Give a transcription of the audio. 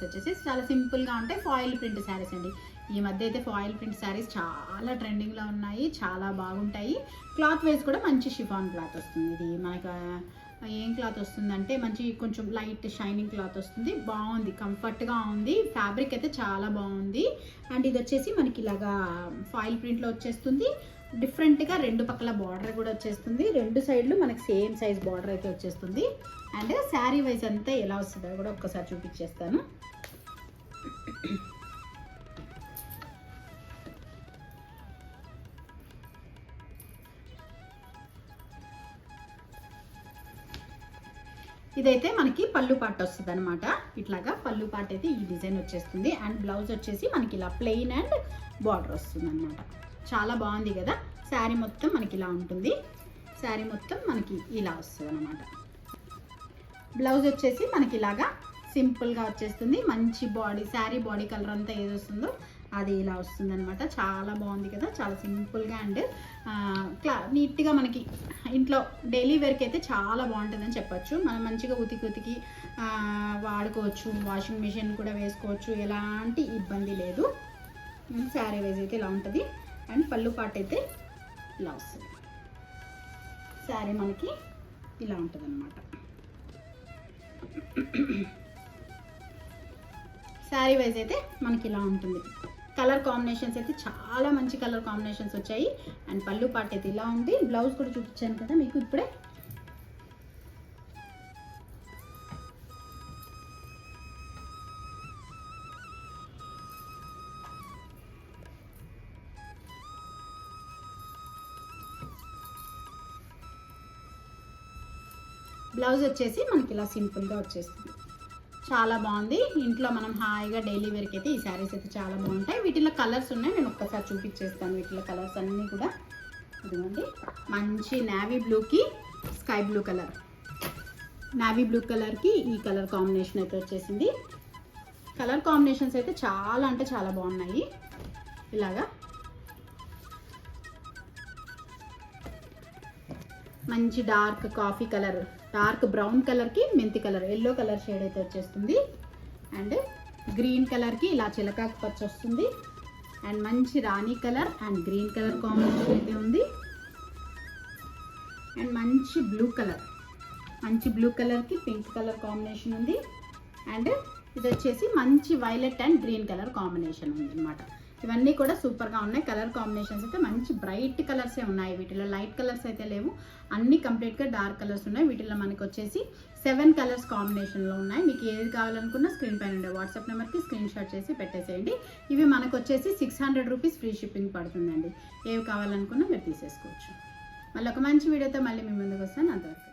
శారీస్ వచ్చేసి చాలా సింపుల్గా ఉంటాయి. ఫాయిల్ ప్రింట్ శారీస్ అండి. ఈ మధ్య అయితే ఫాయిల్ ప్రింట్ శారీస్ చాలా ట్రెండింగ్లో ఉన్నాయి, చాలా బాగుంటాయి. క్లాత్ వైజ్ కూడా మంచి షిఫాన్ క్లాత్ వస్తుంది. ఇది మనకు ఏం క్లాత్ వస్తుందంటే మంచి కొంచెం లైట్ షైనింగ్ క్లాత్ వస్తుంది. బాగుంది, కంఫర్ట్గా ఉంది. ఫ్యాబ్రిక్ అయితే చాలా బాగుంది. అండ్ ఇది వచ్చేసి మనకి ఇలాగా ఫాయిల్ ప్రింట్లో వచ్చేస్తుంది. డిఫరెంట్గా రెండు పక్కల బార్డర్ కూడా వచ్చేస్తుంది. రెండు సైడ్లు మనకి సేమ్ సైజ్ బార్డర్ అయితే వచ్చేస్తుంది. అండ్ శారీ వైజ్ అంతా ఎలా వస్తుందో కూడా ఒక్కసారి చూపించేస్తాను. ఇదైతే మనకి పళ్ళు పాట వస్తుంది అనమాట. ఇట్లాగా పళ్ళు పాట అయితే ఈ డిజైన్ వచ్చేస్తుంది. అండ్ బ్లౌజ్ వచ్చేసి మనకి ఇలా ప్లెయిన్ అండ్ బార్డర్ వస్తుంది అనమాట. చాలా బాగుంది కదా. శారీ మొత్తం మనకి ఇలా ఉంటుంది. శారీ మొత్తం మనకి ఇలా వస్తుంది అనమాట. బ్లౌజ్ వచ్చేసి మనకి ఇలాగా సింపుల్గా వచ్చేస్తుంది. మంచి బాడీ, శారీ బాడీ కలర్ అంతా ఏది వస్తుందో అది ఇలా వస్తుంది అనమాట. చాలా బాగుంది కదా. చాలా సింపుల్గా అండ్ నీట్గా మనకి ఇంట్లో డైలీ వేర్కి అయితే చాలా బాగుంటుందని చెప్పచ్చు. మనం మంచిగా ఉతికి వాడుకోవచ్చు. వాషింగ్ మిషన్ కూడా వేసుకోవచ్చు. ఎలాంటి ఇబ్బంది లేదు. శారీ వైజ్ అయితే ఇలా ఉంటుంది. అండ్ పళ్ళు పాట అయితే ఇలా వస్తుంది. శారీ మనకి ఇలా ఉంటుంది అన్నమాట. శారీ వైజ్ అయితే మనకి ఇలా ఉంటుంది. కలర్ కాంబినేషన్స్ అయితే చాలా మంచి కలర్ కాంబినేషన్స్ వచ్చాయి. అండ్ పళ్ళు పాట అయితే ఇలా ఉంది. బ్లౌజ్ కూడా చూపించాను కదా మీకు ఇప్పుడే. బ్లౌజ్ వచ్చేసి మనకి ఇలా సింపుల్గా వచ్చేస్తుంది. చాలా బాగుంది. ఇంట్లో మనం హాయిగా డైలీ వేర్కి అయితే ఈ శారీస్ అయితే చాలా బాగుంటాయి. వీటిలో కలర్స్ ఉన్నాయి, నేను ఒక్కసారి చూపించేస్తాను. వీటిలో కలర్స్ అన్నీ కూడా ఇదిగోండి. మంచి నేవీ బ్లూకి sky blue colour, navy blue కలర్కి ఈ కలర్ కాంబినేషన్ అయితే వచ్చేసింది. కలర్ కాంబినేషన్స్ అయితే చాలా అంటే చాలా బాగున్నాయి. ఇలాగా మంచి dark coffee colour, dark brown కలర్కి మెంతి కలర్, ఎల్లో కలర్ షేడ్ అయితే వచ్చేస్తుంది. అండ్ గ్రీన్ కలర్కి ఇలా చిలకాకు పచ్చ వస్తుంది. అండ్ మంచి రాణి colour and green colour combination అయితే ఉంది. అండ్ మంచి బ్లూ కలర్, మంచి బ్లూ కలర్కి పింక్ కలర్ కాంబినేషన్ ఉంది. అండ్ ఇది వచ్చేసి మంచి violet and green colour combination ఉంది అన్నమాట. ఇవన్నీ కూడా సూపర్గా ఉన్నాయి. కలర్ కాంబినేషన్స్ అయితే మంచి బ్రైట్ కలర్సే ఉన్నాయి. వీటిలో లైట్ కలర్స్ అయితే లేవు, అన్నీ కంప్లీట్గా డార్క్ కలర్స్ ఉన్నాయి. వీటిలో మనకి వచ్చేసి 7 కలర్స్ కాంబినేషన్లో ఉన్నాయి. మీకు ఏది కావాలనుకున్నా స్క్రీన్ పైన ఉండే వాట్సాప్ నెంబర్కి స్క్రీన్ షాట్ చేసి పెట్టేసేయండి. ఇవి మనకు వచ్చేసి 600 రూపీస్ ఫ్రీ షిప్పింగ్ పడుతుందండి. ఏవి కావాలనుకున్నా మీరు తీసేసుకోవచ్చు. మళ్ళీ ఒక మంచి వీడియోతో మళ్ళీ మీ ముందుకు వస్తాను. అంతవరకు